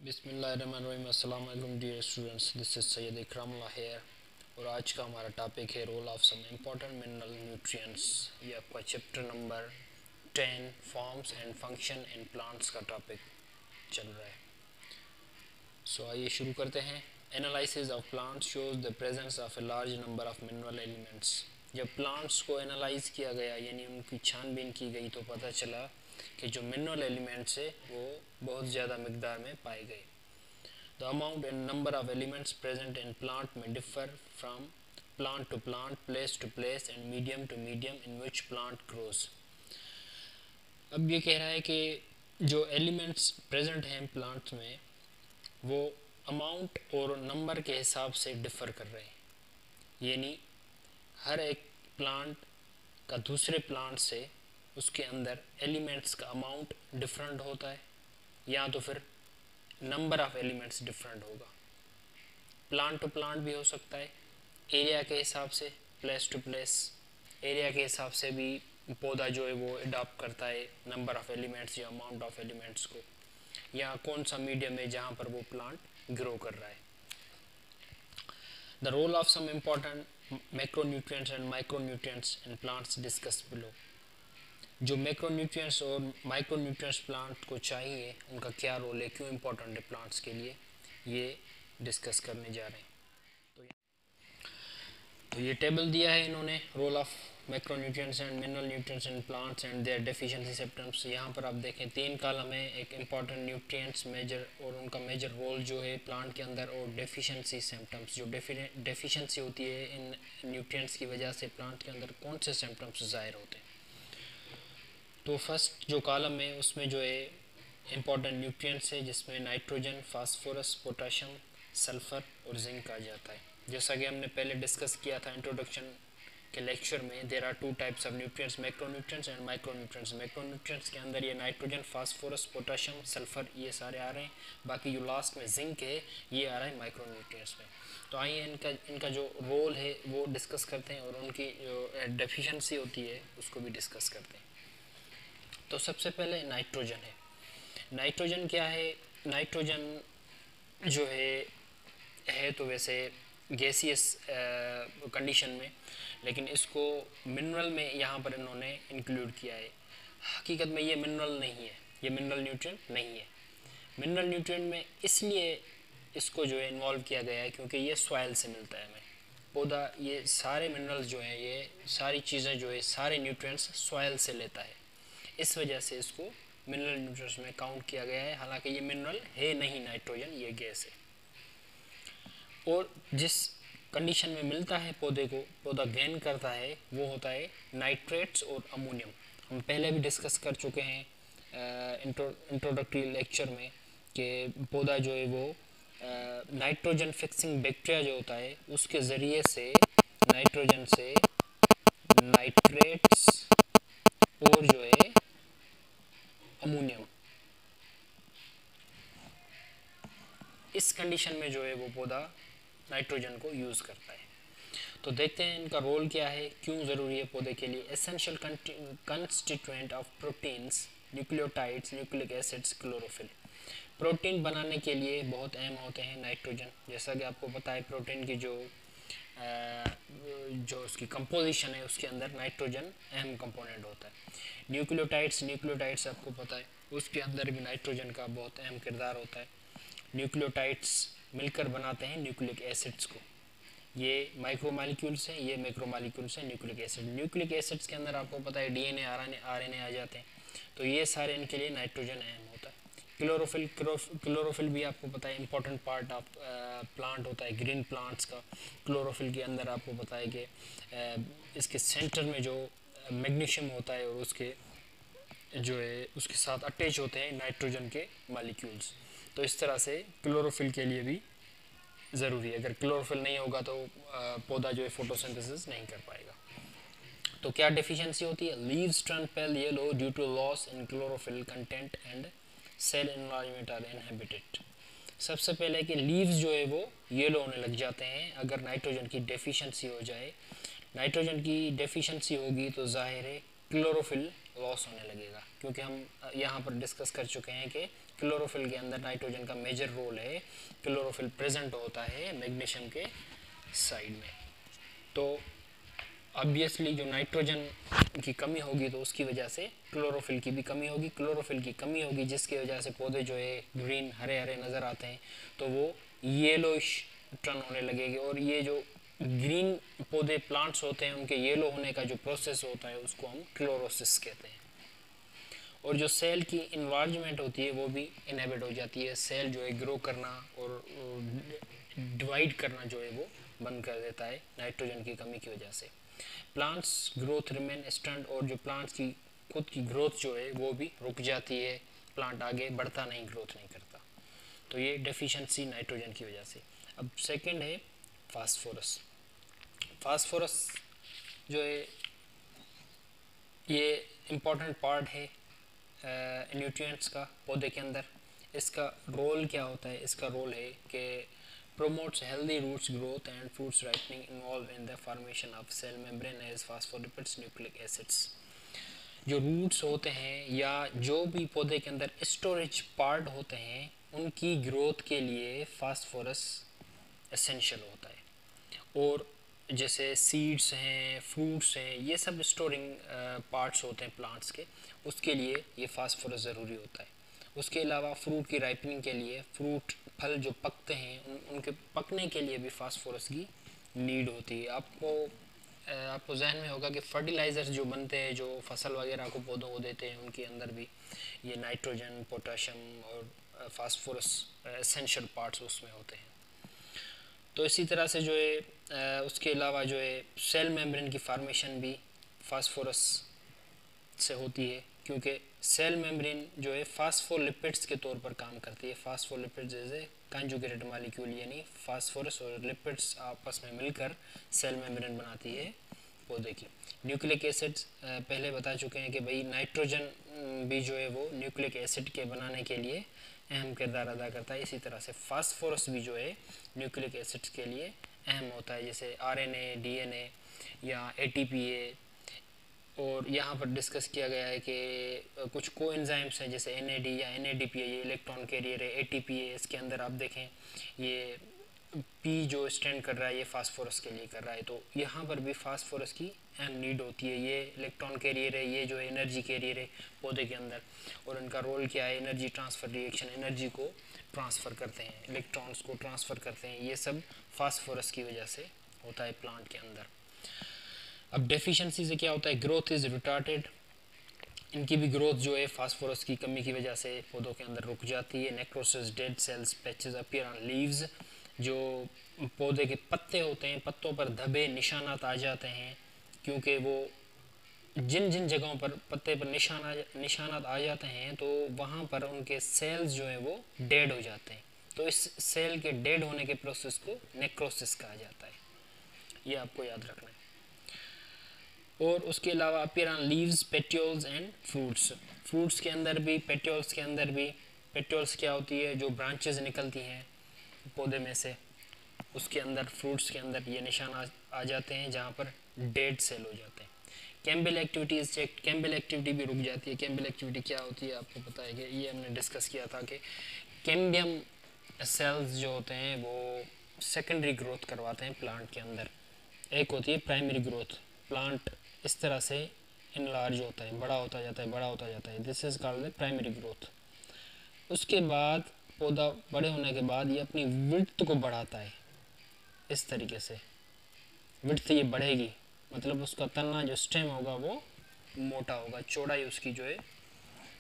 बिस्मिल्लाहिर्रहमानिर्रहीम। अस्सलाम वालेकुम dear students, this is Syed Ikramullah here और आज का हमारा टॉपिक है role of some important mineral nutrients. ये आपका chapter number 10 forms and function in plants का टॉपिक चल रहा है। सो आइए शुरू करते हैं। Analysis of plants shows the presence of a large number of mineral elements. जब प्लांट्स को एनालाइज किया गया यानी उनकी छानबीन की गई तो पता चला कि जो मिनरल एलिमेंट्स है वो बहुत ज़्यादा मिकदार में पाए गए। The amount and number of elements present in plant may differ from plant to plant, place to place and medium to medium in which plant grows. अब ये कह रहा है कि जो एलिमेंट्स प्रेजेंट हैं प्लांट्स में वो अमाउंट और नंबर के हिसाब से डिफ़र कर रहे हैं, यानी हर एक प्लांट का दूसरे प्लांट से उसके अंदर एलिमेंट्स का अमाउंट डिफरेंट होता है या तो फिर नंबर ऑफ एलिमेंट्स डिफरेंट होगा। प्लांट टू प्लांट भी हो सकता है, एरिया के हिसाब से, प्लेस टू प्लेस, एरिया के हिसाब से भी पौधा जो है वो अडॉप्ट करता है नंबर ऑफ एलिमेंट्स या अमाउंट ऑफ एलिमेंट्स को, या कौन सा मीडियम है जहाँ पर वो प्लांट ग्रो कर रहा है। The role of some important macronutrients and micronutrients in plants discuss below. जो मैक्रोन्यूट्रिएंट्स और माइक्रोन्यूट्रिएंट्स प्लांट को चाहिए उनका क्या रोल है, क्यों इम्पोर्टेंट है प्लांट्स के लिए, ये डिस्कस करने जा रहे हैं। तो ये टेबल दिया है इन्होंने, role of macronutrients and mineral nutrients in plants and their deficiency symptoms. यहाँ पर आप देखें 3 कॉलम है, एक इम्पॉर्टेंट न्यूट्रिएंट्स मेजर और उनका मेजर रोल जो है प्लांट के अंदर, और डेफिशिएंसी सिम्टम्स, जो डेफिशिएंसी होती है इन न्यूट्रिएंट्स की वजह से प्लांट के अंदर कौन से सिम्टम्स ज़ाहिर होते हैं। तो फर्स्ट जो कॉलम है उसमें जो है इम्पॉर्टेंट न्यूट्रिएंट्स है जिसमें नाइट्रोजन, फास्फोरस, पोटाशियम, सल्फ़र और जिंक आ जाता है। जैसा कि हमने पहले डिस्कस किया था इंट्रोडक्शन के लेक्चर में, there are 2 types of nutrients, macronutrients and micronutrients. Macronutrients के अंदर ये नाइट्रोजन, फास्फोरस, पोटाशियम, सल्फ़र ये सारे आ रहे हैं, बाकी जो लास्ट में जिंक है ये आ रहा है माइक्रोन्यूट्रिएंट्स में। तो आइए इनका जो रोल है वो डिस्कस करते हैं और उनकी जो डेफिशिएंसी होती है उसको भी डिस्कस करते हैं। तो सबसे पहले नाइट्रोजन है। नाइट्रोजन क्या है? नाइट्रोजन जो है तो वैसे गैसियस कंडीशन में, लेकिन इसको मिनरल में यहाँ पर इन्होंने इंक्लूड किया है। हकीकत में ये मिनरल नहीं है, ये मिनरल न्यूट्रिएंट नहीं है। मिनरल न्यूट्रिएंट में इसलिए इसको जो है इन्वॉल्व किया गया है क्योंकि ये सॉइल से मिलता है हमें। पौधा ये सारे मिनरल्स जो हैं, ये सारी चीज़ें जो है, सारे न्यूट्रिएंट्स सॉइल से लेता है, इस वजह से इसको मिनरल न्यूट्रिएंट्स में काउंट किया गया है। हालांकि ये मिनरल है नहीं नाइट्रोजन, ये गैस है। और जिस कंडीशन में मिलता है पौधे को, पौधा गेन करता है, वो होता है नाइट्रेट्स और अमोनियम। हम पहले भी डिस्कस कर चुके हैं इंट्रोडक्टरी लेक्चर में कि पौधा जो है वो नाइट्रोजन फिक्सिंग बैक्टीरिया जो होता है उसके ज़रिए से नाइट्रोजन से नाइट्रेट्स और जो है अमोनियम, इस कंडीशन में जो है वो पौधा नाइट्रोजन को यूज़ करता है। तो देखते हैं इनका रोल क्या है, क्यों ज़रूरी है पौधे के लिए। Essential constituent of proteins, nucleotides, nucleic acids, chlorophyll. Protein बनाने के लिए बहुत अहम होते हैं नाइट्रोजन। जैसा कि आपको पता है प्रोटीन की जो उसकी कंपोजिशन है उसके अंदर नाइट्रोजन अहम कंपोनेंट होता है। न्यूक्लियोटाइड्स आपको पता है उसके अंदर भी नाइट्रोजन का बहुत अहम किरदार होता है। न्यूक्लियोटाइड्स मिलकर बनाते हैं न्यूक्लिक एसिड्स को। ये माइक्रो मॉलिक्यूल्स हैं, ये मैक्रो मॉलिक्यूल्स हैं न्यूक्लिक एसिड। न्यूक्लिक एसिड्स के अंदर आपको पता है डीएनए, आरएनए आ जाते हैं, तो ये सारे इनके लिए नाइट्रोजन अहम होता है। क्लोरोफिल भी आपको पता है इंपॉर्टेंट पार्ट ऑफ प्लांट होता है, ग्रीन प्लांट्स का। क्लोरोफिल के अंदर आपको पता है कि इसके सेंटर में जो मैग्नीशियम होता है और उसके जो है उसके साथ अटैच होते हैं नाइट्रोजन के मॉलिक्यूल्स। तो इस तरह से क्लोरोफिल के लिए भी ज़रूरी है। अगर क्लोरोफिल नहीं होगा तो पौधा जो है फोटोसिंथेसिस नहीं कर पाएगा। तो क्या डेफिशिएंसी होती है? Leaves turn pale yellow due to loss in chlorophyll content and cell enlargement are inhibited. सबसे पहले कि लीव्स जो है वो येलो होने लग जाते हैं अगर नाइट्रोजन की डेफिशिएंसी हो जाए। नाइट्रोजन की डेफिशिएंसी होगी तो जाहिर है क्लोरोफिल लॉस होने लगेगा, क्योंकि हम यहाँ पर डिस्कस कर चुके हैं कि क्लोरोफिल के अंदर नाइट्रोजन का मेजर रोल है, क्लोरोफिल प्रेजेंट होता है मैग्नीशियम के साइड में। तो ऑब्वियसली जो नाइट्रोजन की कमी होगी तो उसकी वजह से क्लोरोफिल की भी कमी होगी, क्लोरोफिल की कमी होगी जिसकी वजह से पौधे जो है ग्रीन हरे हरे नज़र आते हैं, तो वो येलोइश टर्न होने लगेगी, और ये जो ग्रीन पौधे प्लांट्स होते हैं उनके येलो होने का जो प्रोसेस होता है उसको हम क्लोरोसिस कहते हैं। और जो सेल की इन्वार्जमेंट होती है वो भी इनहिबिट हो जाती है, सेल जो है ग्रो करना और डिवाइड करना जो है वो बंद कर देता है नाइट्रोजन की कमी की वजह से। प्लांट्स ग्रोथ रिमेन स्टंट, और जो प्लांट्स की खुद की ग्रोथ जो है वो भी रुक जाती है, प्लांट आगे बढ़ता नहीं, ग्रोथ नहीं करता। तो ये डेफिशिएंसी नाइट्रोजन की वजह से। अब सेकंड है फास्फोरस। फास्फोरस जो है ये इम्पॉर्टेंट पार्ट है न्यूट्रिएंट्स का पौधे के अंदर। इसका रोल क्या होता है? इसका रोल है कि promotes healthy roots growth and fruits ripening involved in the formation of cell membrane as phospholipids nucleic acids। जो रूट्स होते हैं या जो भी पौधे के अंदर स्टोरेज पार्ट होते हैं उनकी ग्रोथ के लिए फास्फोरस एसेंशियल होता है। और जैसे सीड्स हैं, फ्रूट्स हैं, ये सब स्टोरिंग पार्ट्स होते हैं प्लांट्स के, उसके लिए ये फास्फोरस ज़रूरी होता है। उसके अलावा फ्रूट की राइपनिंग के लिए, फ्रूट फल जो पकते हैं उनके पकने के लिए भी फास्फोरस की नीड होती है। आपको जहन में होगा कि फर्टिलाइज़र्स जो बनते हैं, जो फसल वगैरह को पौधों को देते हैं, उनके अंदर भी ये नाइट्रोजन, पोटाशियम और फास्फोरस एसेंशियल पार्ट्स उसमें होते हैं। तो इसी तरह से जो है उसके अलावा जो है सेल मेम्ब्रेन की फार्मेशन भी फास्फोरस से होती है, क्योंकि सेल मेम्ब्रेन जो है फास्फोलिपिड्स के तौर पर काम करती है। फास्फोलिपिड्स जैसे कंजुगेटेड मॉलिक्यूल, यानी फास्फोरस और लिपिड्स आपस में मिलकर सेल मेम्ब्रेन बनाती है पौधे की। न्यूक्लिक एसिड्स पहले बता चुके हैं कि भाई नाइट्रोजन भी जो है वो न्यूक्लिक एसिड के बनाने के लिए अहम किरदार अदा करता है। इसी तरह से फास्फोरस भी जो है न्यूक्लिक एसिड्स के लिए अहम होता है, जैसे आरएनए, डीएनए या एटीपीए। और यहाँ पर डिस्कस किया गया है कि कुछ को एंजाइम्स हैं जैसे एनएडी या एनएडीपी, ये इलेक्ट्रॉन कैरियर है। एटीपी है, इसके अंदर आप देखें ये पी जो स्टैंड कर रहा है ये फास्फोरस के लिए कर रहा है। तो यहाँ पर भी फास्फोरस की अहम नीड होती है। ये इलेक्ट्रॉन कैरियर है, ये जो है एनर्जी कैरियर है पौधे के अंदर, और इनका रोल क्या है? एनर्जी ट्रांसफ़र रिएक्शन, एनर्जी को ट्रांसफ़र करते हैं, इलेक्ट्रॉन्स को ट्रांसफ़र करते हैं। ये सब फास्फोरस की वजह से होता है प्लांट के अंदर। अब डेफिशिएंसी से क्या होता है? Growth is retarded. इनकी भी ग्रोथ जो है फास्फोरस की कमी की वजह से पौधों के अंदर रुक जाती है। Necrosis, dead cells, patches appear on leaves. जो पौधे के पत्ते होते हैं, पत्तों पर धब्बे, निशानात आ जाते हैं, क्योंकि वो जिन जिन जगहों पर पत्ते पर निशानात आ जाते हैं तो वहाँ पर उनके सेल्स जो है वो डेड हो जाते हैं। तो इस सेल के डेड होने के प्रोसेस को नेक्रोसिस कहा जाता है, ये आपको याद रखना है। और उसके अलावा appear on leaves, petioles and fruits. Fruits के अंदर भी, पेट्योल्स के अंदर भी। पेट्योल्स क्या होती है? जो ब्रांचेस निकलती हैं पौधे में से, उसके अंदर, फ्रूट्स के अंदर ये निशान आ जाते हैं जहाँ पर डेड सेल हो जाते हैं। Cambial activity is check. Cambial activity भी रुक जाती है। कैम्बियल एक्टिविटी क्या होती है आपको पता है कि ये हमने डिस्कस किया था कि कैम्बियम सेल्स जो होते हैं वो सेकेंडरी ग्रोथ करवाते हैं प्लांट के अंदर। एक होती है प्राइमरी ग्रोथ, प्लांट इस तरह से इनलार्ज होता है, बड़ा होता जाता है, बड़ा होता जाता है, this is called the primary growth. उसके बाद पौधा बड़े होने के बाद ये अपनी विड्थ को बढ़ाता है, इस तरीके से विड्थ ये बढ़ेगी, मतलब उसका तना जो स्टेम होगा वो मोटा होगा, चौड़ाई उसकी जो है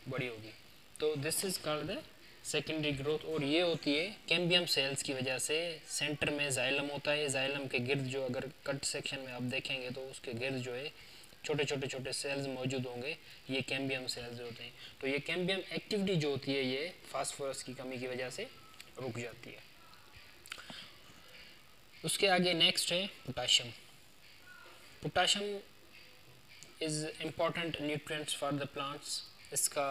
बड़ी होगी। तो this is called the secondary growth. और ये होती है कैम्बियम सेल्स की वजह से। सेंटर में जाइलम होता है, जाइलम के गिर्द जो, अगर कट सेक्शन में आप देखेंगे तो उसके गिर्द जो है छोटे छोटे छोटे सेल्स मौजूद होंगे, ये कैम्बियम सेल्स होते हैं। तो ये कैम्बियम एक्टिविटी जो होती है ये फास्फोरस की कमी की वजह से रुक जाती है। उसके आगे नेक्स्ट है potassium. Potassium is important nutrients for the plants. इसका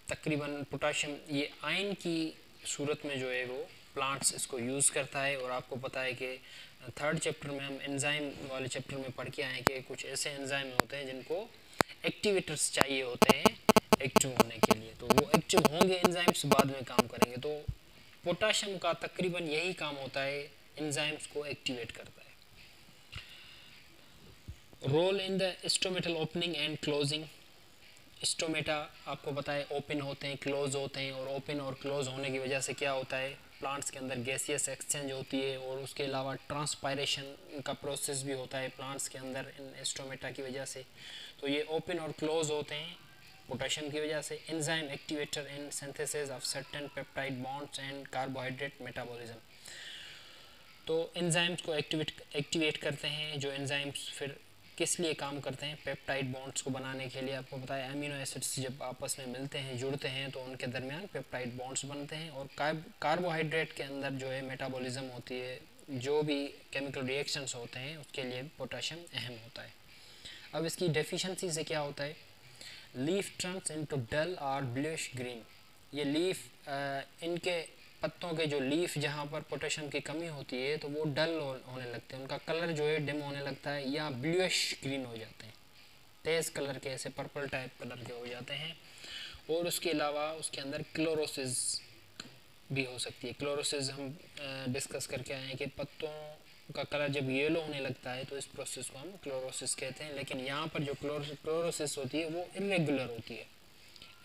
तकरीबन पोटाशियम ये आयन की सूरत में जो है वो प्लांट्स इसको यूज़ करता है। और आपको पता है कि थर्ड चैप्टर में हम एंजाइम वाले चैप्टर में पढ़ के आए कि कुछ ऐसे एंजाइम होते हैं जिनको एक्टिवेटर्स चाहिए होते हैं एक्टिव होने के लिए। तो वो एक्टिव होंगे एंजाइम्स, बाद में काम करेंगे। तो पोटाशियम का तकरीबन यही काम होता है, एंजाइम्स को एक्टिवेट करता है। Role in the stomatal opening and closing. Stomata आपको पता है ओपन होते हैं, क्लोज होते हैं, और ओपन और क्लोज होने की वजह से क्या होता है, प्लांट्स के अंदर गैसियस एक्सचेंज होती है, और उसके अलावा ट्रांसपायरेशन का प्रोसेस भी होता है प्लांट्स के अंदर इन स्टोमेटा की वजह से। तो ये ओपन और क्लोज होते हैं पोटेशियम की वजह से। Enzyme activator in synthesis of certain peptide bonds and carbohydrate metabolism. तो एंजाइम्स को एक्टिवेट करते हैं, जो एंजाइम्स फिर किस लिए काम करते हैं, पेप्टाइड बॉन्ड्स को बनाने के लिए। आपको पता है अमीनो एसिड्स जब आपस में मिलते हैं, जुड़ते हैं, तो उनके दरमियान पेप्टाइड बॉन्ड्स बनते हैं। और कार्बोहाइड्रेट के अंदर जो है मेटाबॉलिज्म होती है, जो भी केमिकल रिएक्शंस होते हैं उसके लिए पोटेशियम अहम होता है। अब इसकी डेफिशिएंसी से क्या होता है, लीफ टर्न्स इनटू डल और ब्लूइश ग्रीन। ये लीफ इनके पत्तों के जो लीफ जहाँ पर पोटेशियम की कमी होती है तो वो डल होने लगते हैं, उनका कलर जो है डिम होने लगता है या ब्लूइश ग्रीन हो जाते हैं, तेज़ कलर के, ऐसे पर्पल टाइप कलर के हो जाते हैं। और उसके अलावा उसके अंदर क्लोरोसिस भी हो सकती है। क्लोरोसिस हम डिस्कस करके आए हैं कि पत्तों का कलर जब येलो होने लगता है तो इस प्रोसेस को हम क्लोरोसिस कहते हैं। लेकिन यहाँ पर जो क्लोरोसिस होती है वो इरेगुलर होती है।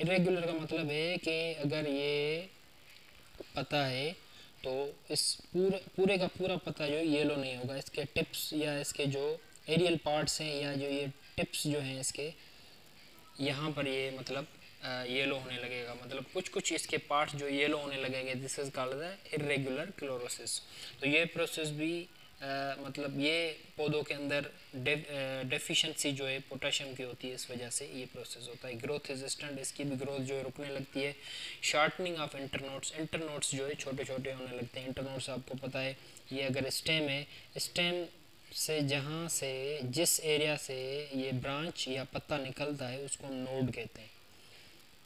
इरेगुलर का मतलब है कि अगर ये पता है तो इस पूरे का पूरा पता जो येलो नहीं होगा, इसके टिप्स या इसके जो एरियल पार्ट्स हैं या जो ये टिप्स जो हैं इसके, यहाँ पर ये मतलब येलो होने लगेगा, मतलब कुछ कुछ इसके पार्ट्स जो येलो होने लगेंगे, this is called the irregular chlorosis. तो ये प्रोसेस भी मतलब ये पौधों के अंदर डेफिशिएंसी जो है पोटेशियम की होती है, इस वजह से ये प्रोसेस होता है। ग्रोथ रेजिस्टेंट, इसकी भी ग्रोथ जो है रुकने लगती है। शार्टनिंग ऑफ इंटरनोड्स, इंटरनोड्स जो है छोटे छोटे होने लगते हैं। इंटरनोड्स आपको पता है, ये अगर स्टेम है, स्टेम से जहाँ से जिस एरिया से ये ब्रांच या पत्ता निकलता है उसको हम नोड कहते हैं,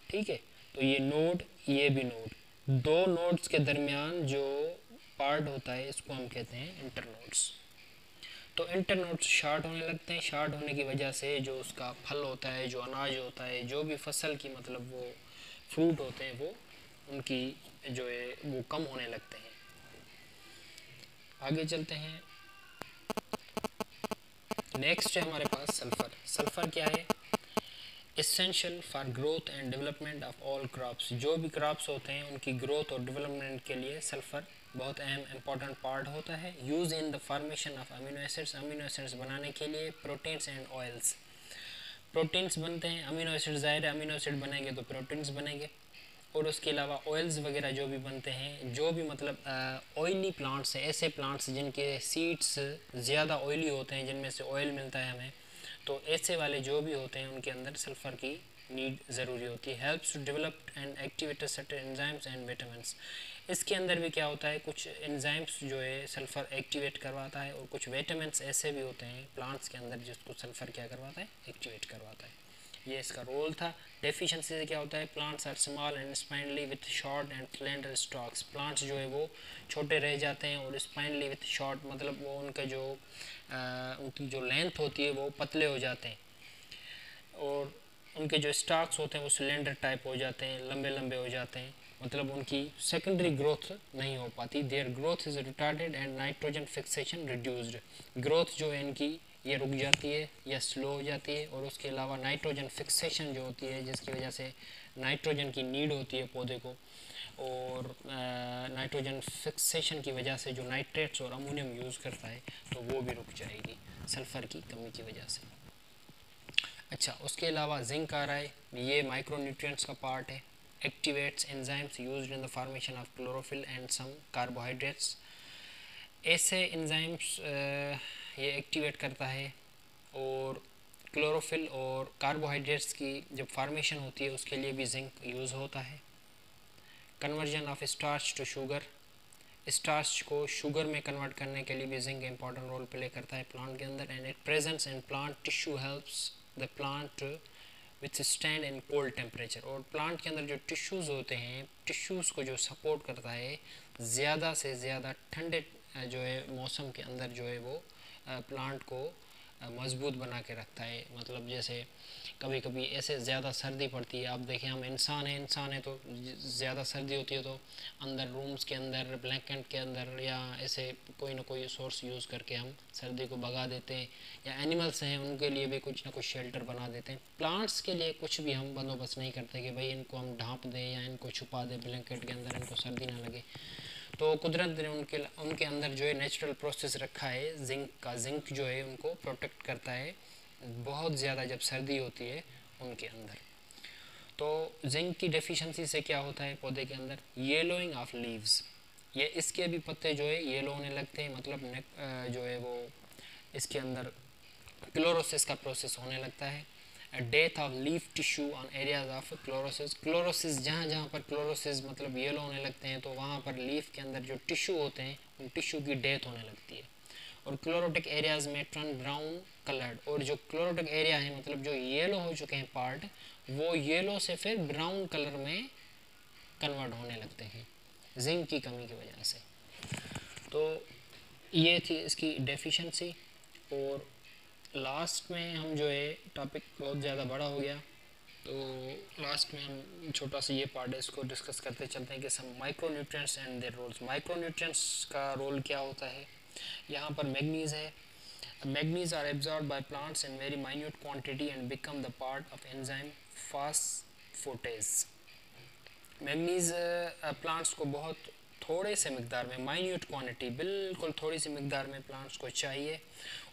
ठीक है। तो ये नोड, ये भी नोड, दो नोड्स के दरमियान जो पार्ट होता है इसको हम कहते हैं इंटरनोड्स। तो इंटरनोड्स शार्ट होने लगते हैं, शार्ट होने की वजह से जो उसका फल होता है, जो अनाज होता है, जो भी फसल की मतलब वो फ्रूट होते हैं, वो उनकी जो है वो कम होने लगते हैं। आगे चलते हैं। नेक्स्ट है हमारे पास सल्फर। सल्फर क्या है, essential for growth and development of all crops. जो भी क्रॉप्स होते हैं उनकी ग्रोथ और डेवलपमेंट के लिए सल्फर बहुत अहम इंपॉर्टेंट पार्ट होता है। Use in the formation of amino acids, amino acids बनाने के लिए, प्रोटीन्स एंड ऑयल्स। प्रोटीन्स बनते हैं, अमीनो एसिड, ज़ाहिर है अमीनो एसिड बनेंगे तो प्रोटीन्स बनेंगे, और उसके अलावा ऑयल्स वगैरह जो भी बनते हैं, जो भी मतलब ऑयली प्लांट्स हैं, ऐसे प्लांट्स जिनके सीड्स ज़्यादा ऑयली होते हैं, जिनमें से ऑयल मिलता है हमें, तो ऐसे वाले जो भी होते हैं उनके अंदर सल्फ़र की नीड ज़रूरी होती है। Helps to develop and activate certain enzymes and vitamins. इसके अंदर भी क्या होता है, कुछ एंजाइम्स जो है सल्फ़र एक्टिवेट करवाता है, और कुछ विटामिन्स ऐसे भी होते हैं प्लांट्स के अंदर जिसको सल्फ़र क्या करवाता है, एक्टिवेट करवाता है। ये इसका रोल था। डेफिशिएंसी से क्या होता है, plants are small and spiny with short and slender stalks. Plants जो है वो छोटे रह जाते हैं, और स्पाइनली विथ शॉर्ट मतलब वो उनका जो उनकी जो लेंथ होती है वो पतले हो जाते हैं, और उनके जो स्टॉक्स होते हैं वो सिलेंडर टाइप हो जाते हैं, लंबे लंबे हो जाते हैं, मतलब उनकी सेकेंडरी ग्रोथ नहीं हो पाती। Their growth is retarded and nitrogen fixation reduced. Growth जो है इनकी ये रुक जाती है या स्लो हो जाती है, और उसके अलावा नाइट्रोजन फिक्सेशन जो होती है, जिसकी वजह से नाइट्रोजन की नीड होती है पौधे को, और नाइट्रोजन फिक्सेशन की वजह से जो नाइट्रेट्स और अमोनियम यूज़ करता है तो वो भी रुक जाएगी सल्फ़र की कमी की वजह से। अच्छा, उसके अलावा जिंक आ रहा है, ये माइक्रोन्यूट्रिएंट्स का पार्ट है। Activates enzymes used in the formation of chlorophyll and some carbohydrates. ऐसे एंजाइम्स ये एक्टिवेट करता है, और क्लोरोफिल और कार्बोहाइड्रेट्स की जब फार्मेशन होती है उसके लिए भी जिंक यूज़ होता है। Conversion of starch to sugar, starch को शुगर में कन्वर्ट करने के लिए भी जिंक इंपॉर्टेंट रोल प्ले करता है प्लांट के अंदर। And it presence in plant tissue helps the plant with stand in cold temperature. और प्लांट के अंदर जो टिश्यूज़ होते हैं, टिश्यूज़ को जो सपोर्ट करता है, ज़्यादा से ज़्यादा ठंडे जो है मौसम के अंदर जो है वो प्लांट को मजबूत बना के रखता है। मतलब जैसे कभी कभी ऐसे ज़्यादा सर्दी पड़ती है, आप देखें हम इंसान है तो ज़्यादा सर्दी होती है तो अंदर रूम्स के अंदर ब्लैंकेट के अंदर या ऐसे कोई ना कोई सोर्स यूज़ करके हम सर्दी को भगा देते हैं। या एनिमल्स हैं उनके लिए भी कुछ ना कुछ शेल्टर बना देते हैं। प्लांट्स के लिए कुछ भी हम बंदोबस्त नहीं करते कि भाई इनको हम ढाँप दें या इनको छुपा दें ब्लैंकेट के अंदर, इनको सर्दी ना लगे। तो कुदरत ने उनके अंदर जो है नेचुरल प्रोसेस रखा है जिंक का। जिंक जो है उनको प्रोटेक्ट करता है बहुत ज़्यादा जब सर्दी होती है उनके अंदर। तो जिंक की डेफिशिएंसी से क्या होता है पौधे के अंदर, येलोइंग ऑफ लीव्स, ये इसके भी पत्ते जो है येलो होने लगते हैं। मतलब जो है वो इसके अंदर क्लोरोसिस का प्रोसेस होने लगता है। Death of leaf tissue on areas of chlorosis, chlorosis जहाँ जहाँ पर क्लोरोसिस मतलब येलो होने लगते हैं तो वहाँ पर लीफ के अंदर जो टिश्यू होते हैं उन टिश्यू की डेथ होने लगती है। और क्लोरोटिक एरियाज में टर्न ब्राउन कलर्ड, और जो क्लोरोटिक एरिया है मतलब जो येलो हो चुके हैं पार्ट, वो येलो से फिर ब्राउन कलर में कन्वर्ट होने लगते हैं जिंक की कमी की वजह से। तो ये थी इसकी डेफिशिएंसी। और लास्ट में हम जो है टॉपिक बहुत ज़्यादा बड़ा हो गया तो लास्ट में हम छोटा सा ये पार्ट है इसको डिस्कस करते चलते हैं कि some micronutrients and their roles. Micronutrients का रोल क्या होता है, यहाँ पर मैग्नीज है। Manganese are absorb by plants in very minute quantity and become the part of enzyme phosphatase. Manganese plants को बहुत थोड़े से मिकदार में, माइन्यूट क्वांटिटी, बिल्कुल थोड़ी सी मिकदार में प्लांट्स को चाहिए,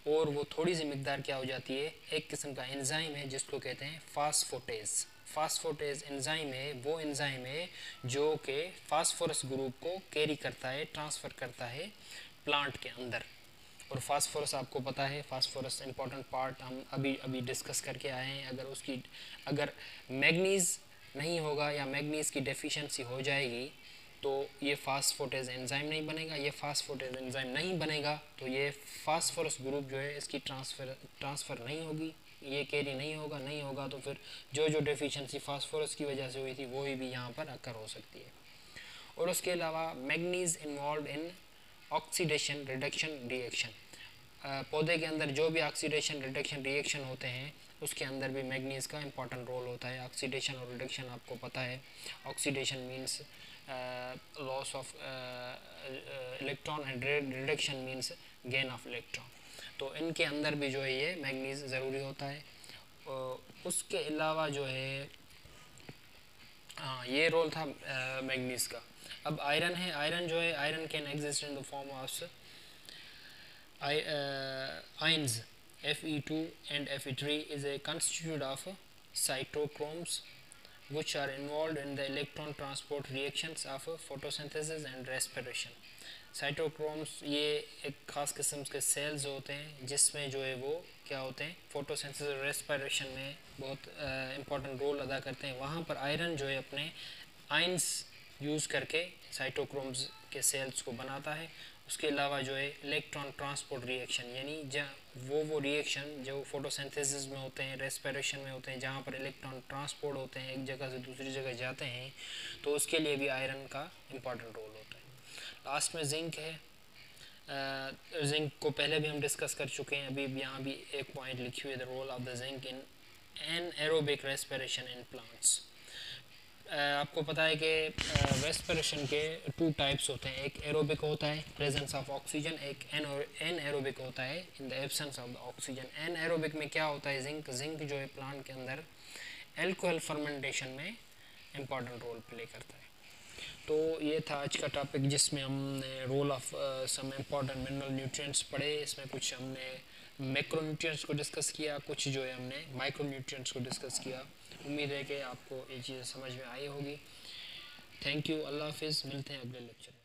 और वो थोड़ी सी मिकदार क्या हो जाती है, एक किस्म का एंजाइम है जिसको कहते हैं फास्फोटेज। फास्फोटेज एंजाइम है, वो एंजाइम है जो कि फास्फोरस ग्रुप को कैरी करता है, ट्रांसफ़र करता है प्लांट के अंदर। और फास्फोरस आपको पता है, फास्फोरस इंपॉर्टेंट पार्ट हम अभी डिस्कस करके आए हैं। अगर मैग्नीज़ नहीं होगा या मैग्नीज़ की डेफिशिएंसी हो जाएगी तो ये फास्फोटेज एंजाइम नहीं बनेगा। ये फास्फोटेज एंजाइम नहीं बनेगा तो ये फास्फोरस ग्रुप जो है इसकी ट्रांसफ़र नहीं होगी, ये कैरी नहीं होगा तो फिर जो डेफिशिएंसी फास्फोरस की वजह से हुई थी वही भी यहाँ पर अकर हो सकती है। और उसके अलावा manganese involve in oxidation reduction reaction. पौधे के अंदर जो भी ऑक्सीडेशन रिडक्शन रिएक्शन होते हैं उसके अंदर भी मैग्नीज का इंपॉर्टेंट रोल होता है। ऑक्सीडेशन और रिडक्शन आपको पता है, oxidation means loss of electron and reduction means gain of electron. तो इनके अंदर भी जो है ये मैग्नीज ज़रूरी होता है। उसके अलावा जो है ये रोल था मैग्नीज का। अब आयरन है, आयरन जो है, iron can exist in the form of ions Fe2 and Fe3 is a constitute of cytochromes which are involved in the electron transport reactions of photosynthesis and respiration. Cytochromes ये एक ख़ास किस्म के sales होते हैं जिसमें जो है वो क्या होते हैं, फोटोसिंथेसिस और रेस्पिरेशन में बहुत इंपॉर्टेंट रोल अदा करते हैं। वहाँ पर आयरन जो है अपने आयंस यूज़ करके साइटोक्रोम्स के सेल्स को बनाता है। उसके अलावा जो है इलेक्ट्रॉन ट्रांसपोर्ट रिएक्शन, यानी वो रिएक्शन जो फोटोसिंथेसिस में होते हैं, रेस्पिरेशन में होते हैं, जहाँ पर इलेक्ट्रॉन ट्रांसपोर्ट होते हैं, एक जगह से दूसरी जगह जाते हैं, तो उसके लिए भी आयरन का इम्पॉर्टेंट रोल होता है। लास्ट में जिंक है। जिंक को पहले भी हम डिस्कस कर चुके हैं, अभी यहाँ भी एक पॉइंट लिखी हुई है, the role of the zinc in anaerobic respiration in plants. आपको पता है कि रेस्पिरेशन के 2 टाइप्स होते हैं, एक एरोबिक होता है प्रेजेंस ऑफ ऑक्सीजन, एक एनाएरोबिक होता है in the absence of the oxygen. Anaerobic में क्या होता है, जिंक जो है प्लांट के अंदर एल्कोहल फर्मेंटेशन में इम्पॉर्टेंट रोल प्ले करता है। तो ये था आज का टॉपिक जिसमें हमने role of some important mineral nutrients पढ़े। इसमें कुछ हमने मैक्रोन्यूट्रिएंट्स को डिस्कस किया, कुछ जो है हमने माइक्रोन्यूट्रिएंट्स को डिस्कस किया। उम्मीद है कि आपको ये चीज़ समझ में आई होगी। थैंक यू, अल्लाह हाफिज़, मिलते हैं अगले लेक्चर में।